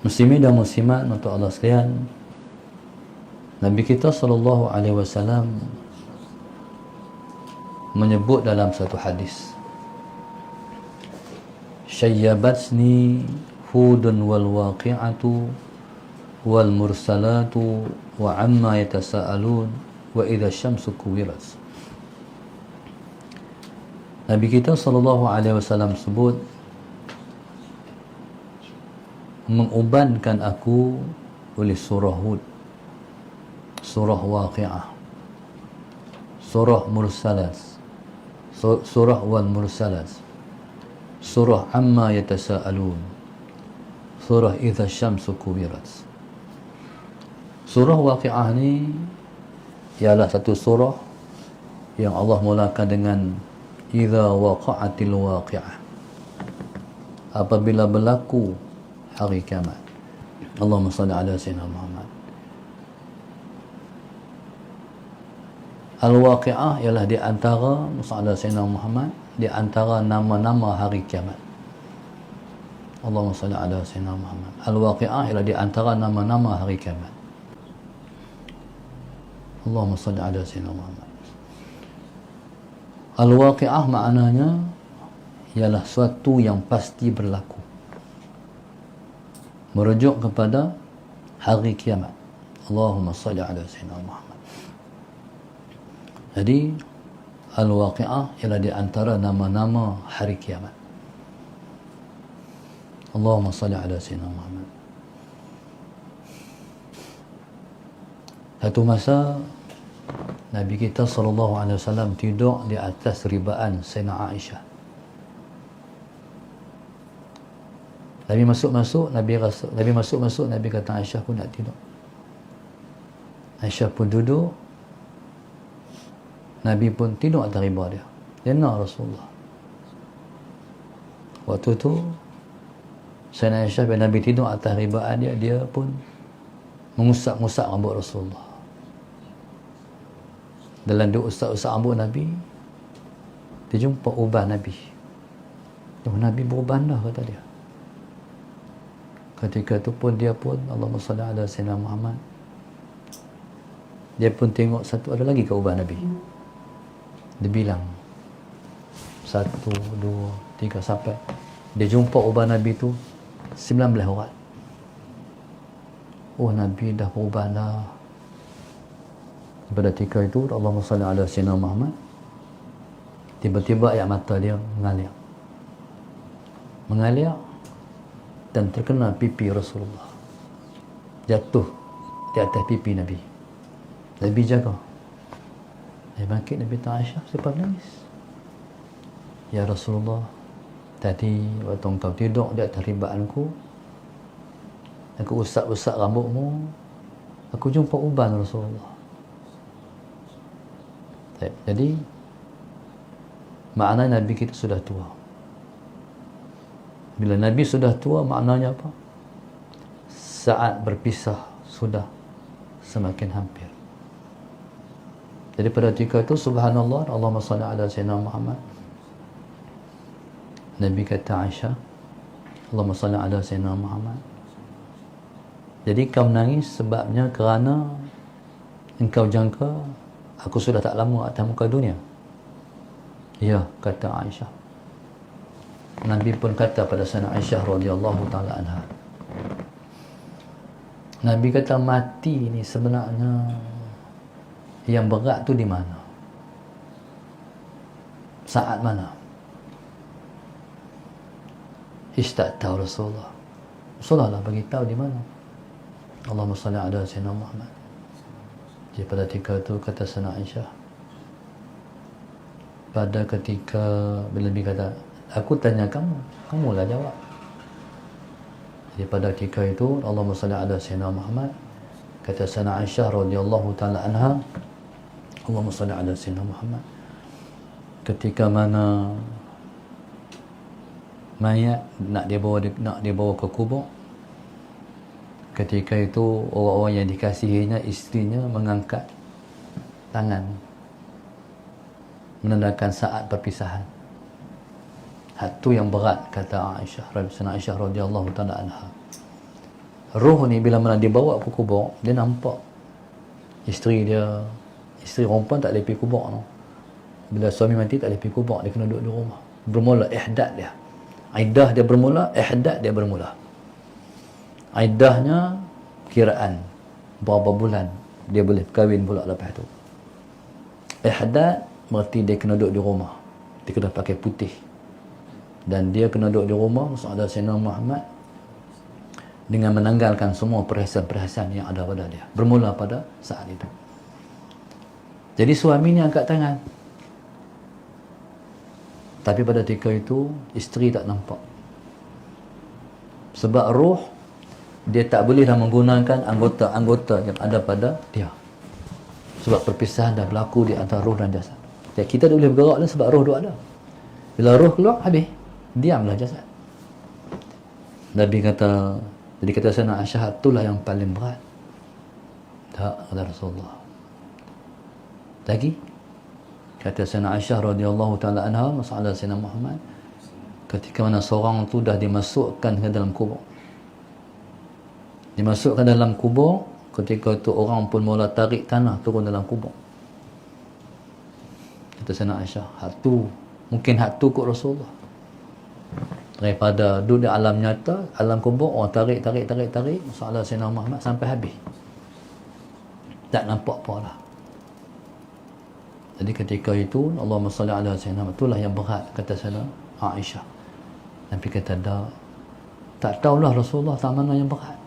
Muslimin dan muslimat untuk Allah sekalian, Nabi kita sallallahu alaihi wasallam menyebut dalam satu hadis, syayyabatni hudun wal waqi'atu wal mursalatu wa amma yatasaalun wa idza syamsu kuwirat. Nabi kita sallallahu alaihi wasallam sebut, mengubankan aku oleh surah Hud, surah Waqi'ah, surah Mursalat, surah wal Mursalat, surah Amma Yatasaalun, surah Idza Syamsu Kuwirat. Surah Waqi'ah ni ialah satu surah yang Allah mulakan dengan Idza waqa'atil waqi'ah, apabila berlaku hari kiamat. Allahumma salli ala sayyidina Muhammad. Al-Waqi'ah ialah di antara, sallallahu sayyidina Muhammad, di antara nama-nama hari kiamat. Allahumma salli ala sayyidina Muhammad. Al-Waqi'ah ialah di antara nama-nama hari kiamat. Allahumma salli ala sayyidina Muhammad. Al-Waqi'ah maknanya ialah suatu yang pasti berlaku, merujuk kepada hari kiamat. Allahumma salli ala sayyidina Muhammad. Jadi Al-Waqi'ah ialah di antara nama-nama hari kiamat. Allahumma salli ala sayyidina Muhammad. Satu masa Nabi kita sallallahu alaihi wasallam tidur di atas ribaan Sayyidina Aisyah. Nabi masuk-masuk, Nabi kata Aisyah pun nak tidur. Aisyah pun duduk, Nabi pun tidur atas riba dia. Dia nak Rasulullah. Waktu tu Sayyidina Aisyah bila Nabi tidur atas ribaan dia, dia pun mengusap-ngusap rambut Rasulullah. Dalam dia usap-usap rambut Nabi, dia jumpa uban Nabi. Oh, Nabi beruban dah, kata dia. Ketika itu pun dia pun, Allahumma salli ala sayyidina Muhammad, dia pun tengok satu, ada lagi ke uban Nabi. Dia bilang 1, 2, 3 sampai dia jumpa uban Nabi tu 19 urat. Oh, Nabi dah beruban dah. Pada ketika itu, Allahumma salli ala sayyidina Muhammad, tiba-tiba air mata dia mengalir dan terkena pipi Rasulullah, jatuh di atas pipi Nabi. Nabi jaga. Nabi bangkit, Nabi tanya Aisyah, siapa menangis? Ya Rasulullah, tadi waktu engkau tidur di atas ribaanku, aku usap-usap rambutmu, aku jumpa uban Rasulullah. Jadi makna Nabi kita sudah tua. Bila Nabi sudah tua, maknanya apa? Saat berpisah sudah semakin hampir. Jadi pada ketika itu, subhanallah, Allahumma salli ala sayyidina Muhammad, Nabi kata Aisyah, Allahumma salli ala sayyidina Muhammad, jadi kau menangis sebabnya kerana engkau jangka aku sudah tak lama atas muka dunia. Ya, kata Aisyah. Nabi pun kata pada Sayyidina Aisyah radhiyallahu taala anha, Nabi kata mati ni sebenarnya yang berat tu di mana? Saat mana? Tak tahu Rasulullah. Rasulullah lah bagi tahu di mana. Allahumma salli ala sayyidina Muhammad. Jadi pada ketika itu kata Sayyidina Aisyah, pada ketika bila Nabi kata, aku tanya kamu, kamulah jawab. Jadi pada ketika itu, Allahumma salli ala sayyidina Muhammad, kata Sayyidina Aisyah radhiyallahu taala anha, Allahumma salli ala sayyidina Muhammad, ketika mana mayat nak dibawa ke kubur, ketika itu orang-orang yang dikasihinya, isterinya mengangkat tangan menandakan saat perpisahan. Hal tu yang berat, kata Aisyah, Sayyidina Aisyah radhiyallahu taala anha. Roh ni bila mana dia bawa ke kubur, dia nampak isteri perempuan tak boleh pergi kubur no. Bila suami mati tak boleh pergi kubur, dia kena duduk di rumah. Bermula ihdad dia. Iddah dia bermula, ihdad dia bermula. Iddahnya kiraan berapa bulan dia boleh kahwin pula lepas tu. Ihdad berarti dia kena duduk di rumah. Dia kena pakai putih. Dan dia kena duduk di rumah Saudara Sayyidina Muhammad dengan menanggalkan semua perhiasan-perhiasan yang ada pada dia. Bermula pada saat itu. Jadi suami ni angkat tangan. Tapi pada ketika itu, isteri tak nampak. Sebab roh, dia tak boleh dah menggunakan anggota-anggota yang ada pada dia. Sebab perpisahan dah berlaku di antara roh dan jasad. Jadi kita tak boleh bergerak dah sebab roh tu ada. Bila roh keluar, habis. Diamlah jasad. Nabi kata, jadi kata Sayyidina Aisyah, itulah yang paling berat. Tak, kata Rasulullah. Lagi, kata Sayyidina Aisyah radhiyallahu ta'ala anha, masalah Sayyidina Muhammad, ketika mana seorang tu dah dimasukkan ke dalam kubur. Dimasukkan dalam kubur, ketika tu orang pun mula tarik tanah turun dalam kubur. Kata Sayyidina Aisyah, mungkin hak tu kot Rasulullah. Daripada duduk di alam nyata, alam kubur, orang tarik masalah Sayyidina Muhammad sampai habis. Tak nampak apa lah. Jadi ketika itu, Allahumma salli ala Sayyidina Muhammad, itulah yang berat, kata Sayyidina Aisyah. Nabi kata, tak tahulah Rasulullah tak mana yang berat.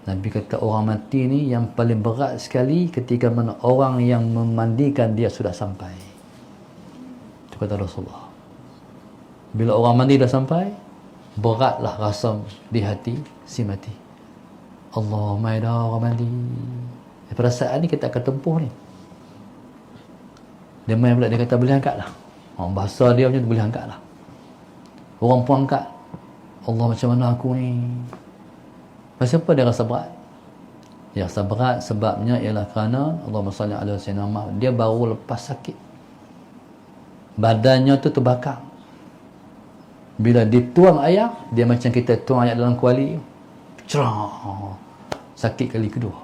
Nabi kata, orang mati ni yang paling berat sekali ketika mana orang yang memandikan dia sudah sampai. Itu kata Rasulullah. Bila orang mandi dah sampai, beratlah rasa di hati si mati. Allah maida orang mandi. Perasaan ni kita akan tempuh ni. Dia main pula, dia kata boleh angkat lah. Bahasa dia macam tu, boleh angkat lah. Orang pun angkat. Allah, macam mana aku ni? Pasal apa dia rasa berat? Dia rasa berat sebabnya ialah kerana Allahumma salli ala Sayyidina Muhammad, dia baru lepas sakit. Badannya tu terbakar. Bila dituang air, dia macam kita tuang air dalam kuali. Cerah. Sakit kali kedua.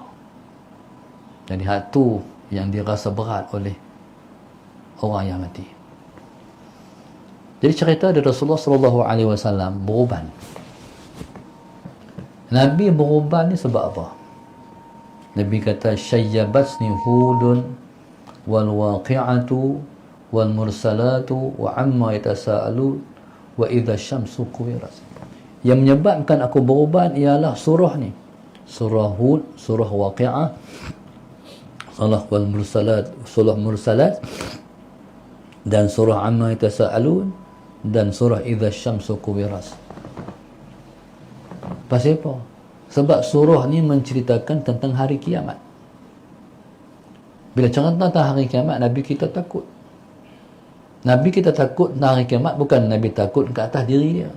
Jadi hal tu yang dirasa berat oleh orang yang mati. Jadi cerita dari Rasulullah sallallahu alaihi wasallam beruban. Nabi beruban ni sebab apa? Nabi kata syayyabatni hudun wal waqi'atu wal mursalatu wa amma yatasaalu wa idza syamsu kuwirat. Yang menyebabkan aku beruban ialah surah ni. Surah Hud, surah Waqi'ah, surah wal mursalat, surah mursalat, dan surah amma yatasaalun, dan surah idza syamsu kuwirat. Pasal apa? Sebab surah ni menceritakan tentang hari kiamat. Bila cerita tentang hari kiamat, Nabi kita takut. Nabi kita takut tentang hari kiamat, bukan Nabi takut ke atas diri dia,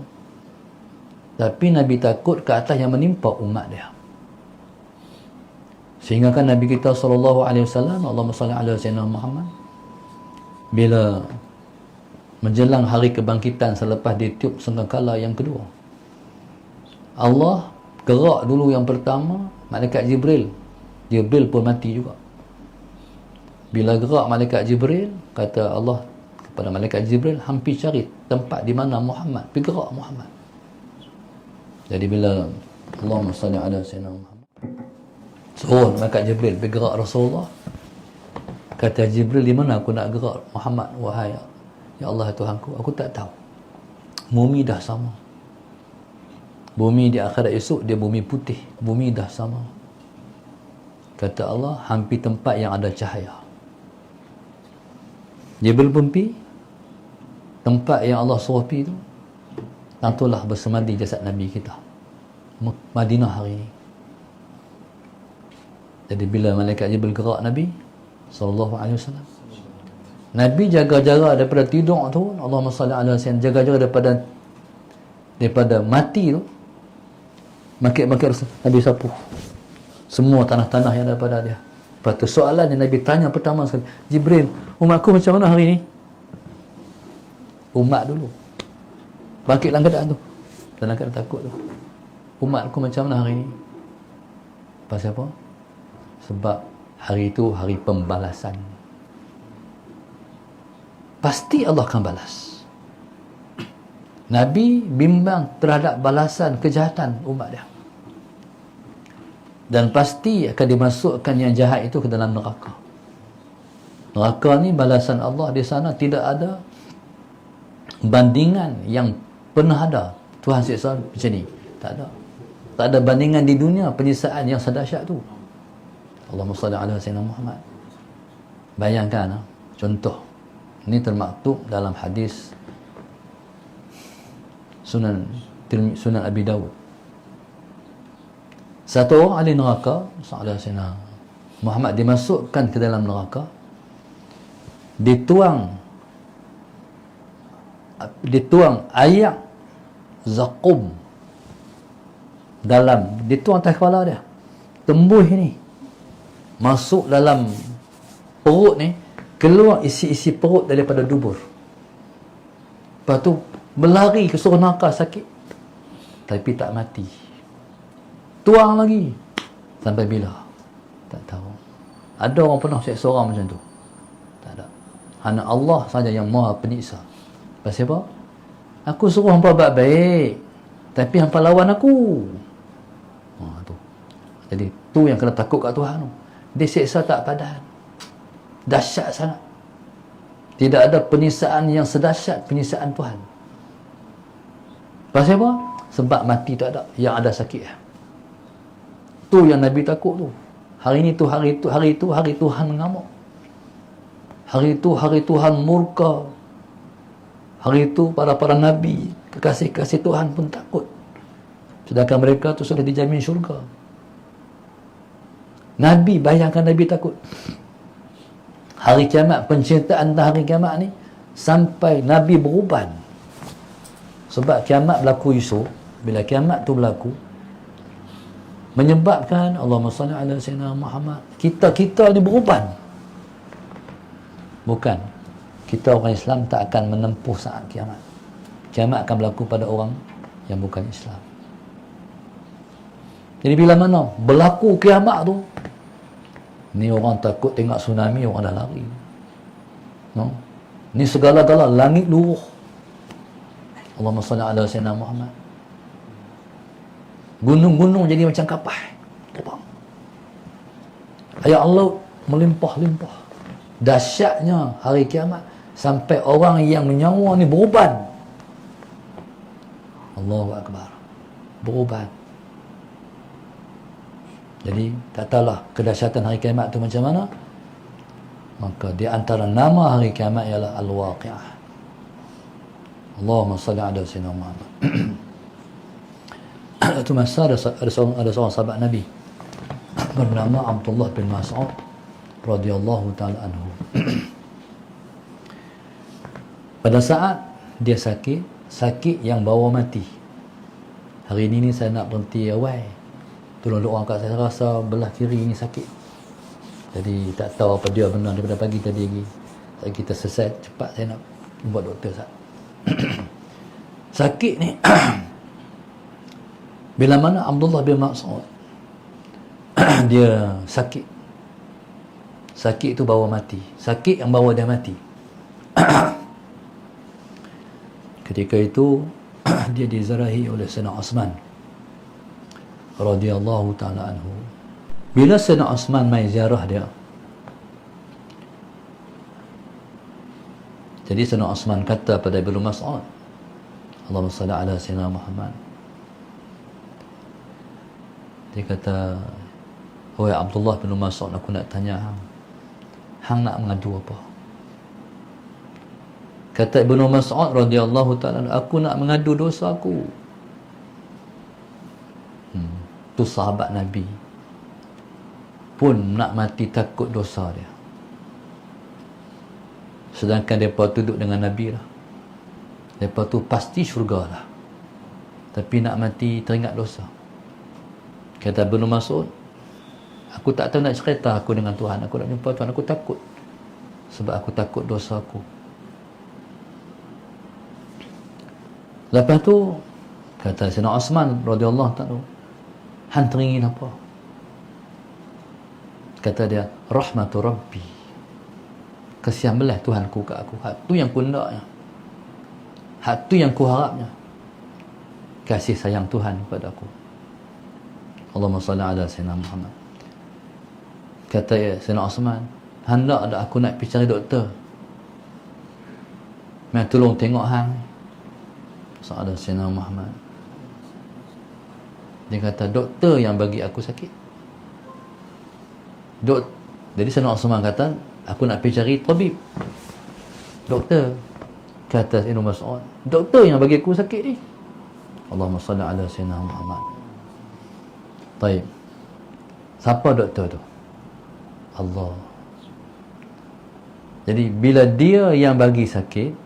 tapi Nabi takut ke atas yang menimpa umat dia. Sehingga kan Nabi kita SAW, Allahumma salli ala Sayyidina Muhammad, bila menjelang hari kebangkitan selepas ditiup sangkakala yang kedua, Allah gerak dulu yang pertama, malaikat Jibril pun mati juga. Bila gerak malaikat Jibril, kata Allah kepada malaikat Jibril, hampir cari tempat di mana Muhammad, pergi gerak Muhammad. Jadi bila Allahumma salli ala Sayyidina Muhammad, suruh malaikat Jibril pergi gerak Rasulullah, kata Jibril, di mana aku nak gerak Muhammad? Wahai ya Allah Tuhanku, aku tak tahu. Bumi dah sama. Bumi di akhirat esok, dia bumi putih. Bumi dah sama. Kata Allah, hampir tempat yang ada cahaya. Jibril pun pergi tempat yang Allah suruh pergi tu. Tentulah bersemadi jasad Nabi kita, Madinah hari ini. Jadi bila malaikat Jibril gerak Nabi SAW, Nabi jaga jarak daripada tidur tu, Allahumma salli ala sayyidina, jaga jarak daripada mati tu. Makin Nabi sapu semua tanah-tanah yang daripada dia. Lepas tu soalan yang Nabi tanya pertama sekali, Jibril, umatku macam mana hari ni? Umat dulu bangkit dalam keadaan tu, dalam keadaan takut tu. umatku macam mana hari ni? Pasal apa? Sebab hari itu hari pembalasan. Pasti Allah akan balas. Nabi bimbang terhadap balasan kejahatan umat dia. Dan pasti akan dimasukkan yang jahat itu ke dalam neraka. Neraka ni balasan Allah di sana tidak ada bandingan yang pernah ada. Tuhan siksa macam ni. Tak ada. Tak ada bandingan di dunia penyiksaan yang sedahsyat tu. Allahumma salli ala sayyidina Muhammad. Bayangkan, contoh. Ini termaktub dalam hadis Sunan Abi Dawud. Satu orang ahli neraka, sallallahu alaihi wasallam, Muhammad dimasukkan ke dalam neraka, dituang air zakum dituang atas kepala dia, tembus ni masuk dalam perut ni, keluar isi-isi perut daripada dubur. Lepas tu berlari ke seluruh neraka sakit, tapi tak mati. Tuang lagi sampai bila? Tak tahu. Ada orang pernah seksa orang macam tu? Tak ada. Hanya Allah saja yang Maha Penyiksa. Pasal apa? Aku suruh hampa buat baik, tapi hampa lawan aku. Tu. Jadi tu yang kena takut kat Tuhan tu. Dia seksa tak padan. Dahsyat sangat. Tidak ada penyiksaan yang sedahsyat penyiksaan Tuhan. Pasal apa? Sebab mati tak ada, yang ada sakit. Tu yang Nabi takut tu. Hari ni tu hari Tuhan mengamuk. Hari itu hari Tuhan murka. Hari itu para Nabi, kekasih-kasih Tuhan pun takut. Sedangkan mereka tu sudah dijamin syurga. Nabi, bayangkan Nabi takut. Hari kiamat, pencintaan tentang hari kiamat ni, sampai Nabi beruban. Sebab kiamat berlaku esok. Bila kiamat tu berlaku, menyebabkan Allahumma salli ala sayyidina Muhammad, kita ni beruban. Bukan. Kita orang Islam tak akan menempuh saat kiamat. Kiamat akan berlaku pada orang yang bukan Islam. Jadi bila mana berlaku kiamat tu, ni orang takut tengok tsunami, orang dah lari. No? Ni segala-gala langit luruh. Allahumma salli ala sayyidina Muhammad. Gunung-gunung jadi macam kapas. Terbang. Ayat Allah melimpah-limpah. Dahsyatnya hari kiamat sampai orang yang menyawa ni beruban. Allahu Akbar. Beruban. Jadi tak tahulah kedahsyatan hari kiamat tu macam mana. Maka di antara nama hari kiamat ialah Al-Waqi'ah. Allahumma salli ala sayyidina Muhammad. Itu masa ada seorang sahabat Nabi bernama Abdullah bin Mas'ud radhiyallahu taala anhu. Pada saat dia sakit yang bawa mati. Hari ini saya nak berhenti awal. Tolong doa kat saya, rasa belah kiri ni sakit. Jadi tak tahu apa dia benar daripada pagi tadi lagi. Jadi kita selesai cepat, saya nak buat doktor sat. Sakit ni bila mana Abdullah bin Mas'ud dia sakit itu bawa mati. Sakit yang bawa dia mati. Ketika itu dia dizarahi oleh Sayyidina Osman radhiyallahu ta'ala anhu. Bila Sayyidina Osman mai ziarah dia, jadi Sayyidina Osman kata pada Ibnu Mas'ud, Allahumma salli ala sayyidina Muhammad. Dia kata, "Wahai Abdullah bin Mas'ud, aku nak tanya hang nak mengadu apa?" Kata Ibnu Mas'ud radhiyallahu ta'ala, "Aku nak mengadu dosa aku." Tu sahabat Nabi pun nak mati takut dosa dia. Sedangkan mereka duduk dengan Nabi lah. Mereka tu pasti syurga lah. Tapi nak mati teringat dosa. Kata Ibnu Mas'ud, aku tak tahu nak cerita aku dengan Tuhan. Aku nak jumpa Tuhan. Aku takut. Sebab aku takut dosa aku. Lepas tu Kata Sayyidina Osman radhiyallahu ta'ala, hang teringin apa? Kata dia, rahmatu rabbi, kasihan belah Tuhanku kat aku. Hak tu yang ku naknya, hak tu yang ku harapnya, kasih sayang Tuhan kepada aku. Allahumma salli ala Sayyidina Muhammad. Kata Sayyidina Osman, hendak ada aku nak pergi cari doktor, mai tolong tengok hang. Ada Sayyidina Muhammad, dia kata, doktor yang bagi aku sakit. Jadi Sayyidina Osman kata, aku nak pergi cari tabib, doktor. Kata Ibnu Mas'ud, doktor yang bagi aku sakit ni. Allahumma salli ala Sayyidina Muhammad. Baik, siapa doktor tu? Allah. Jadi bila dia yang bagi sakit,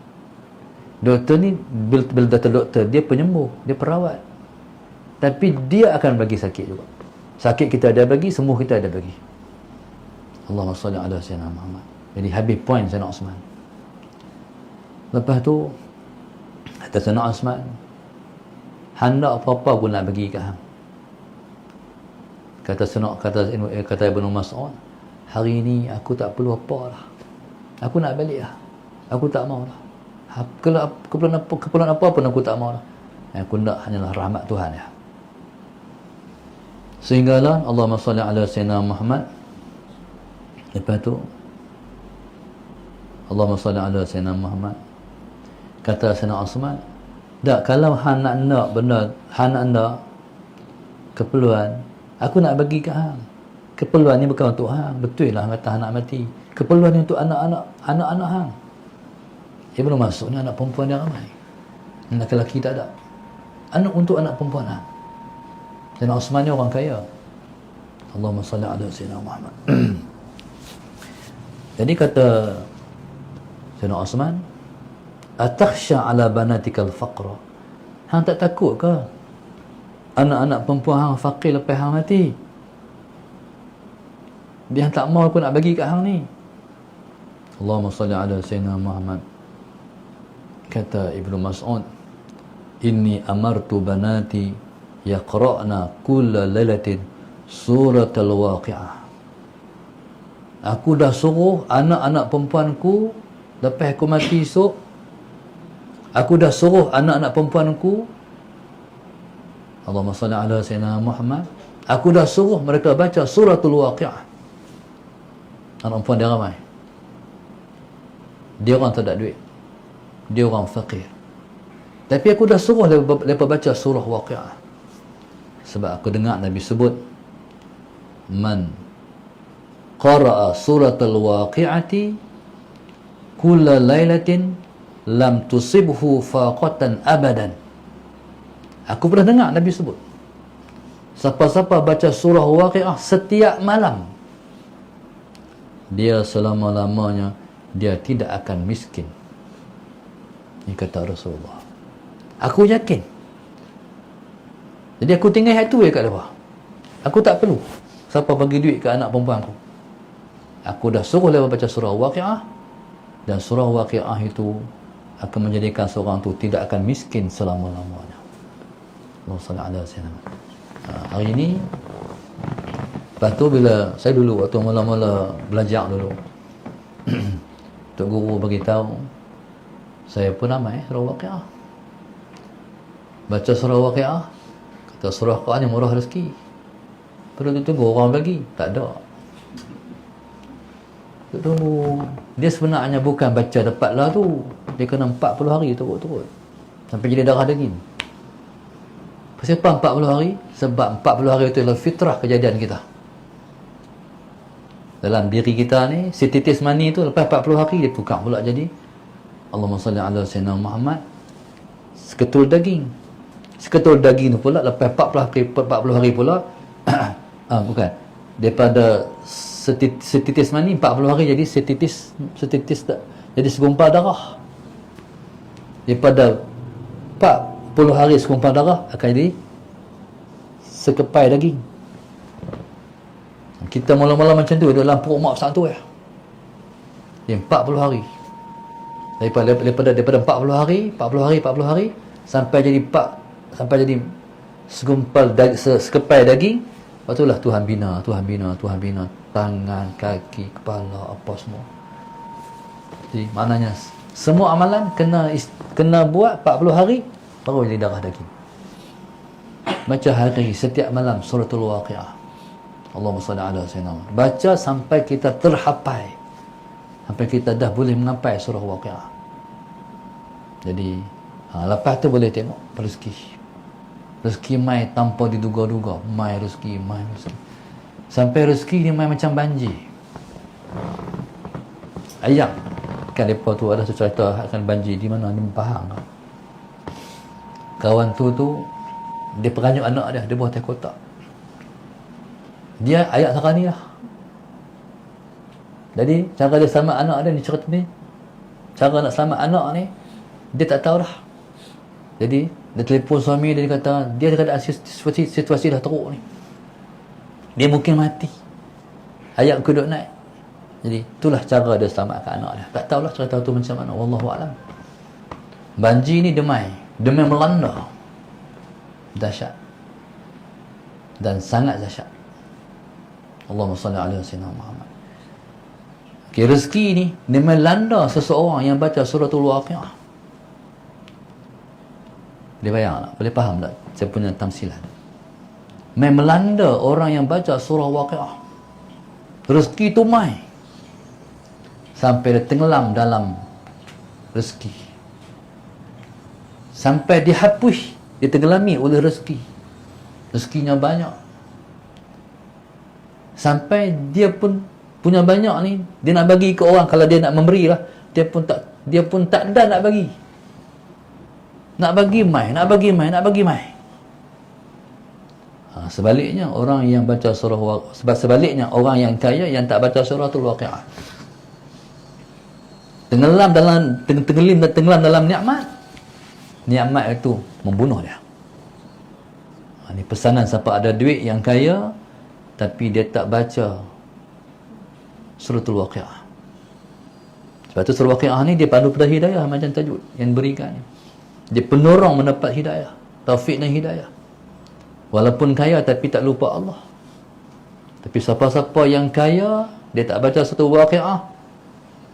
doktor ni bila doktor dia penyembuh, dia perawat, tapi dia akan bagi sakit juga. Sakit kita ada bagi, sembuh kita ada bagi. Allahumma salli ala Sayyidina Muhammad. Jadi habis point Sayyidina Osman. Lepas tu kata Sayyidina Osman, hendak apa-apa pun nak bagi kat hang. Kata Ibnu Mas'ud, hari ni aku tak perlu apa lah, aku nak balik lah, aku tak mau lah. Keperluan apa pun aku tak mau lah. Yang aku nak hanyalah rahmat Tuhan ya. Sehinggalah Allahumma salli ala Sayyidina Muhammad. Lepas tu Allahumma salli ala Sayyidina Muhammad. Kata Sayyidina Osman, tak, kalau hang nak benda, hang nak keperluan, aku nak bagi kat hang. Keperluan ni bukan untuk hang. Betul lah kata hang nak mati. Keperluan ni untuk anak-anak hang. Ibnu Mas'ud ni anak perempuan dia ramai, anak lelaki tak ada. Untuk anak perempuan hang. Dan Osman ni orang kaya. Allahumma salli ala Sayyidina Muhammad. Jadi kata Sayyidina Osman, atakhsha ala banatikal faqra, hang tak takut ke anak-anak perempuan hang fakir lepas hang mati? Dia tak mau pun nak bagi kat hang ni. Allahumma salli ala Sayyidina Muhammad. Kata Ibnu Mas'ud, inni amartu banati yaqra'na kulla lailatin suratul waqi'ah. Aku dah suruh anak-anak perempuanku lepas aku mati esok, aku dah suruh anak-anak perempuanku, Allahumma salli ala Sayyidina Muhammad, aku dah suruh mereka baca suratul waqi'ah. Anak perempuan dia ramai, dia orang tak ada duit, dia orang fakir, tapi aku dah suruh mereka baca surah waqi'ah. Sebab aku dengar Nabi sebut, man qara'a suratul waqi'ati kulla lailatin lam tusibhu faqatan abadan. Aku pernah dengar Nabi sebut, siapa-siapa baca surah waqi'ah setiap malam, dia selama-lamanya dia tidak akan miskin. Ini kata Rasulullah. Aku yakin. Jadi aku tinggal ayat tu je kat bawah. Aku tak perlu siapa bagi duit ke anak perempuan aku. Aku dah suruh dia baca surah waqi'ah, dan surah waqi'ah itu akan menjadikan seorang tu tidak akan miskin selama-lamanya. Allahumma salli ala Sayyidina. Hari ini, lepas tu bila saya dulu waktu mula-mula belajar dulu, Tok Guru beritahu, saya pun ramai surah waqi'ah. Baca surah waqi'ah, kata surah Quran yang murah rezeki. Perlu tunggu orang bagi, tak ada. Tunggu. Dia sebenarnya bukan baca dapatlah tu, dia kena 40 hari turut-turut sampai jadi darah daging. Kenapa 40 hari? Sebab 40 hari itu adalah fitrah kejadian kita. Dalam diri kita ni, setitis mani tu lepas 40 hari dia tukar pula jadi, Allahumma salli ala Sayyidina Muhammad, seketul daging. Seketul daging tu pula lepas 40 hari pula bukan, daripada setitis mani 40 hari jadi setitis jadi segumpal darah. Daripada 40 hari segumpal darah akan jadi sekepai daging. Kita mula-mula macam tu dalam perut mak satu ya. Dia 40 hari. Daripada 40 hari sampai jadi sampai jadi sekepai daging. Lepas itulah Tuhan bina, Tuhan bina, Tuhan bina tangan, kaki, kepala, apa semua. Jadi maknanya semua amalan kena buat 40 hari baru jadi darah daging. Baca hari setiap malam suratul Waqiah. Allahumma salli ala sayyidina. Baca sampai kita terhafal. Sampai kita dah boleh mengampai surah Waqiah. Jadi lepas tu boleh tengok rezeki. Rezeki mai tanpa diduga-duga. Mai rezeki. Sampai rezeki ni mai macam banjir. Ayam. Kan mereka tu ada cerita akan banjir di mana ni Pahang. Kawan tu dia peranyuk anak dia buat teh kotak. Dia ayat sekarang ni lah. Jadi cara dia selamat anak dia ni cerita ni. Cara nak selamat anak ni dia tak tahu dah. Jadi dia telefon suami dia kata dia keadaan situasi dah teruk ni. Dia mungkin mati. Ayat kuduk naik. Jadi itulah cara dia selamatkan anak dia. Tak tahulah cerita tu macam mana. Wallahu a'lam. Banjir ni demai melanda. Dahsyat. Dan sangat dahsyat. Allahumma salli ala sayyidina Muhammad. Okay, rezeki ni dia melanda seseorang yang baca suratul Waqiah. Boleh bayang tak? Boleh faham tak saya punya tamsilan? Melanda orang yang baca surah Waqiah. Rezeki tu mai sampai dia tenggelam dalam rezeki. Sampai dihapus, ditenggelami oleh rezeki. Rezekinya banyak. Sampai dia pun punya banyak ni, dia nak bagi ke orang. Kalau dia nak memberi lah, dia pun tak ada nak bagi. Nak bagi mai. Sebaliknya orang yang baca surah sebaliknya orang yang kaya yang tak baca suratul Waqiah. Tenggelam dalam nikmat. Nikmat itu membunuh dia. Ini pesanan siapa ada duit yang kaya tapi dia tak baca suratul Waqiah. Sebab tu surah Waqiah ni dia pandu pada hidayah macam tajuk yang berikan. Dia penolong mendapat hidayah, taufik dan hidayah. Walaupun kaya tapi tak lupa Allah. Tapi siapa-siapa yang kaya dia tak baca suratul Waqiah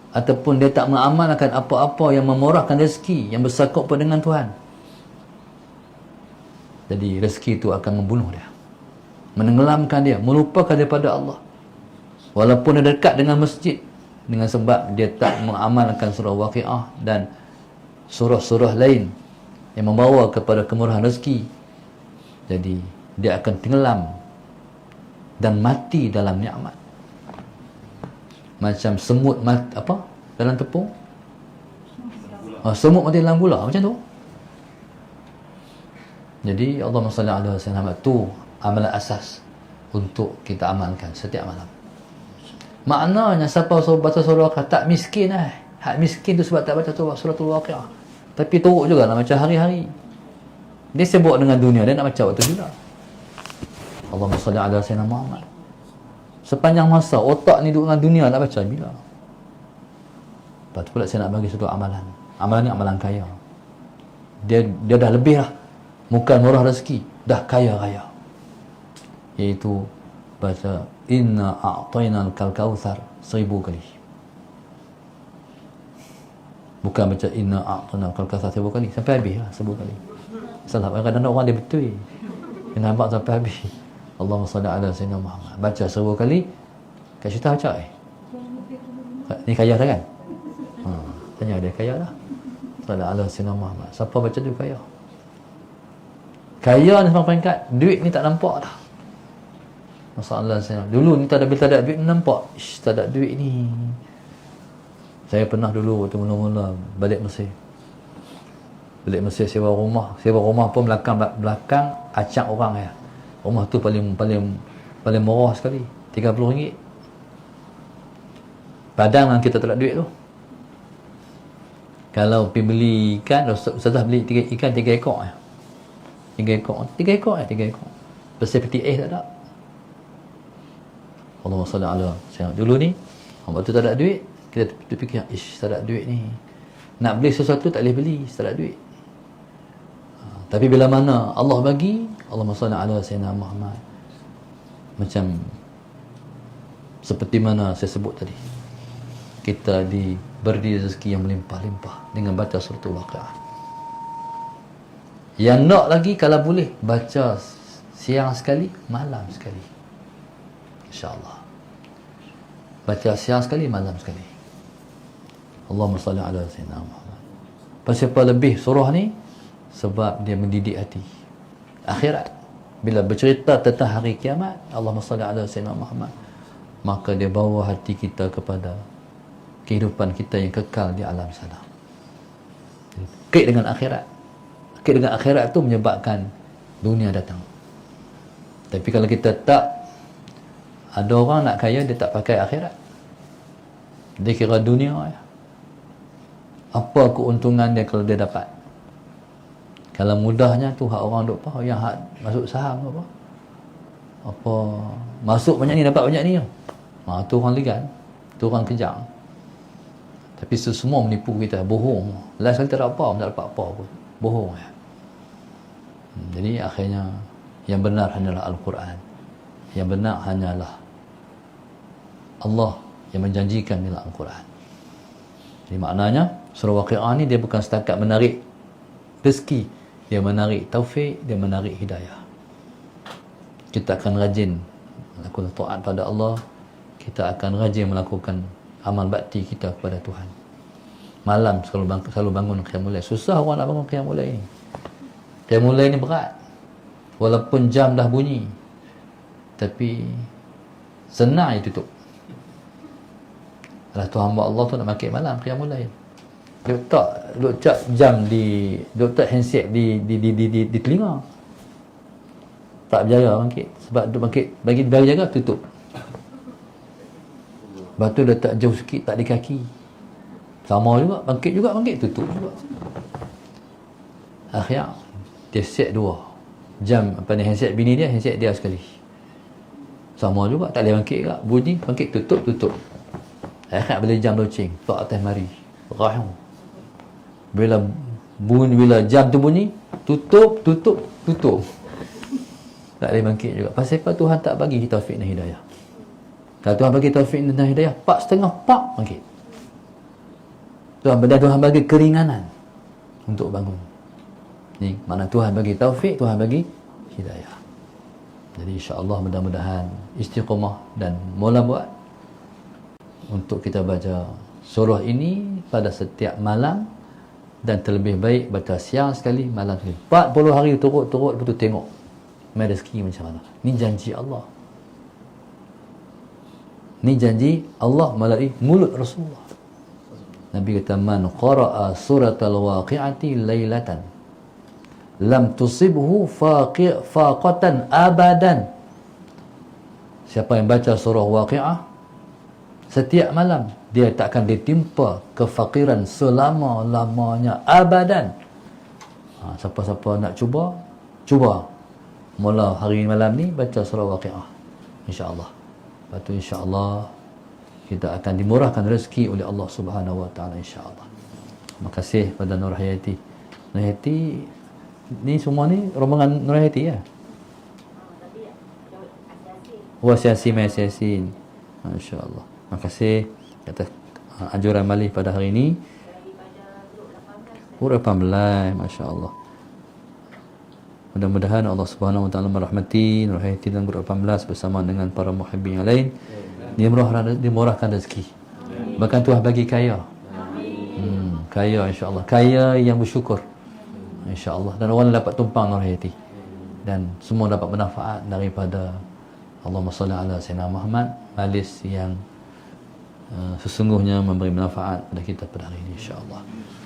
ataupun dia tak mengamalkan apa-apa yang memurahkan rezeki yang bersangkut dengan Tuhan, jadi rezeki itu akan membunuh dia, menenggelamkan dia, melupakan daripada Allah. Walaupun dia dekat dengan masjid, dengan sebab dia tak mengamalkan surah Waqiah dan surah-surah lain yang membawa kepada kemurahan rezeki, jadi dia akan tenggelam dan mati dalam nikmat. Macam semut mati dalam tepung. Semut mati dalam gula, macam tu. Jadi Allahumma salli ala sayyidina tu amalan asas untuk kita amalkan setiap malam. Maknanya siapa baca surah Waqiah tak miskin lah. Hak miskin tu sebab tak baca suratul Waqiah. Tapi teruk juga nak baca hari-hari. Dia sibuk dengan dunia, dia nak baca waktu juga. Allahumma salli ala sayyidina Muhammad. Sepanjang masa otak ni duduk dengan dunia nak baca bila? Lepas tu pula saya nak bagi satu amalan. Amalan ni amalan kaya. Dia dah lebih lah. Bukan murah rezeki, dah kaya raya. Iaitu baca inna a'tainal kautsar 1000 kali. Bukan baca inna a'tainal kautsar 1000 kali, sampai habis lah 1000 kali. Salah, kadang-kadang orang dia betul. Dia nampak sampai habis. Allahumma salli ala sayyidina Muhammad. Baca 1000 kali. Kak Syuta baca ni kaya dah kan? Tanya dia kaya dah. Salli ala sayyidina Muhammad. Siapa baca tu kaya? Kaya ni sampai peringkat duit ni tak nampak dah. Masalah saya dulu ni tak ada duit nampak. Tak ada duit ni. Saya pernah dulu waktu mula-mula balik Mesir sewa rumah pun belakang acak orang ya. Rumah tu paling murah sekali, RM30. Padang lah kita tak ada duit tu. Kalau pergi beli ikan, Ustazah beli ikan 3 ekor ya. 3 ekor. Pasal peti tak ada. Allahumma salli ala sayyidina. Dulu ni waktu tak ada duit, kita fikir tak ada duit ni. Nak beli sesuatu tak boleh beli, tak ada duit. Tapi bila mana Allah bagi, Allahumma salli ala sayyidina Muhammad, macam seperti mana saya sebut tadi, kita diberi rezeki yang melimpah-limpah dengan baca surah Al-Waqi'ah. Yang nak lagi kalau boleh baca siang sekali, malam sekali, insya-Allah. Baca siang sekali, malam sekali. Allahumma salli ala sayyidina Muhammad. Pasal lebih surah ni? Sebab dia mendidik hati akhirat. Bila bercerita tentang hari kiamat, Allahumma salli ala sayyidina Muhammad, maka dia bawa hati kita kepada kehidupan kita yang kekal di alam sana. Kait dengan akhirat. Kait dengan akhirat tu menyebabkan dunia datang. Tapi kalau kita tak, ada orang nak kaya, dia tak pakai akhirat. Dia kira dunia ya. Apa keuntungan dia kalau dia dapat? Kalau mudahnya tu hak orang duk apa, yang hak masuk saham apa? Apa masuk banyak ni dapat banyak ni. Tu orang ligan, tu orang kejam. Tapi semua menipu kita, bohong. Last kali tak ada apa, tak dapat apa pun. Bohong ya. Jadi akhirnya yang benar hanyalah Al-Quran. Yang benar hanyalah Allah yang menjanjikan dalam Al-Quran. Jadi maknanya surah Waqi'ah ni dia bukan setakat menarik rezeki, dia menarik taufik, dia menarik hidayah. Kita akan rajin melakukan taat pada Allah, kita akan rajin melakukan amal bakti kita kepada Tuhan. Malam selalu bangun qiyamul lail. Susah orang nak bangun qiyamul lail ni. Qiyamul lail ni berat. Walaupun jam dah bunyi, tapi senang dia tutup. Alah tu hamba Allah tu nak makin malam qiyamul lail. Dia letak jam di, letak handset di telinga. Tak berjaga bangkit. Sebab dia bangkit, bagi jaga tutup. Lepas tu letak jauh sikit, tak di kaki. Sama juga, bangkit tutup juga. Akhirnya dia set dua jam, apa ni, handset bini dia, handset dia sekali. Sama juga, tak boleh bangkit juga. Bunyi, bangkit, tutup. Akhirnya bila jam loceng, tak atas mari. Rahim. Bila jam tu bunyi, tutup. Tak boleh bangkit juga. Pasal apa Tuhan tak bagi kita taufik dan hidayah? Kalau Tuhan bagi taufik dan hidayah, 4:30 bangkit. Tuhan bagi keringanan untuk bangun. Ni mana Tuhan bagi taufik, Tuhan bagi hidayah. Jadi insya-Allah mudah-mudahan istiqamah dan mula buat untuk kita baca surah ini pada setiap malam, dan terlebih baik baca siang sekali, malam sekali. 40 hari turut-turut, betul tengok mai rezeki macam mana. Ni janji Allah. Ni janji Allah melalui mulut Rasulullah. Nabi kata, man qara'a suratal waqi'ati lailatan lam tusibhu faqatan abadan. Siapa yang baca surah Waqi'ah setiap malam, dia tak akan ditimpa kefakiran selama-lamanya, abadan. Siapa-siapa nak cuba mula hari malam ni baca surah Waqi'ah, insya-Allah. Lepas tu insya-Allah kita akan dimurahkan rezeki oleh Allah Subhanahu Wa Taala, insya-Allah. Terima kasih pada Nur Hayati. Nur Hayati ni semua ni rombongan Nur Hayati ya. Asiasi. Masya-Allah. Terima kasih atas anjuran Malih pada hari ini. Grup 18, masya-Allah. Mudah-mudahan Allah Subhanahu Wa Taala merahmati Nur Hayati dan grup 18 bersama dengan para muhibbin yang lain. Dimurahkan rezeki. Bahkan Tuhan bagi kaya. Kaya insya-Allah. Kaya yang bersyukur, insya-Allah. Dan orang dapat tumpang Nur Hayati, dan semua dapat manfaat daripada Allahumma salli ala sayyidina Muhammad, majlis yang sesungguhnya memberi manfaat pada kita pada hari ini, insya-Allah.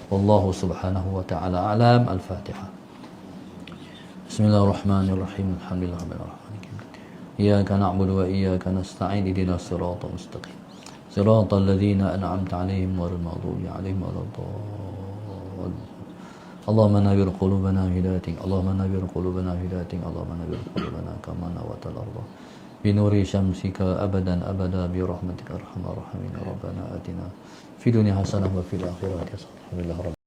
Wallahu subhanahu wa ta'ala alam. Al-Fatihah. Bismillahirrahmanirrahim. Alhamdulillahirabbil alamin. Iyyaka na'budu wa iyyaka nasta'in. Ihdinas siratal mustaqim. Siratal ladzina an'amta 'alaihim ghairil maghdubi 'alaihim waladdallin. Allahumma nawwir qulubana hidayatik. Allahumma nawwir qulubana hidayatik. Allahumma nawwir qulubana kama nawwartal ardh binuri syamsika abadan abada bi rahmatika arhamar rahimin. Rabbana atina fid dunya hasanah wa fil akhirati hasanah. Alhamdulillah.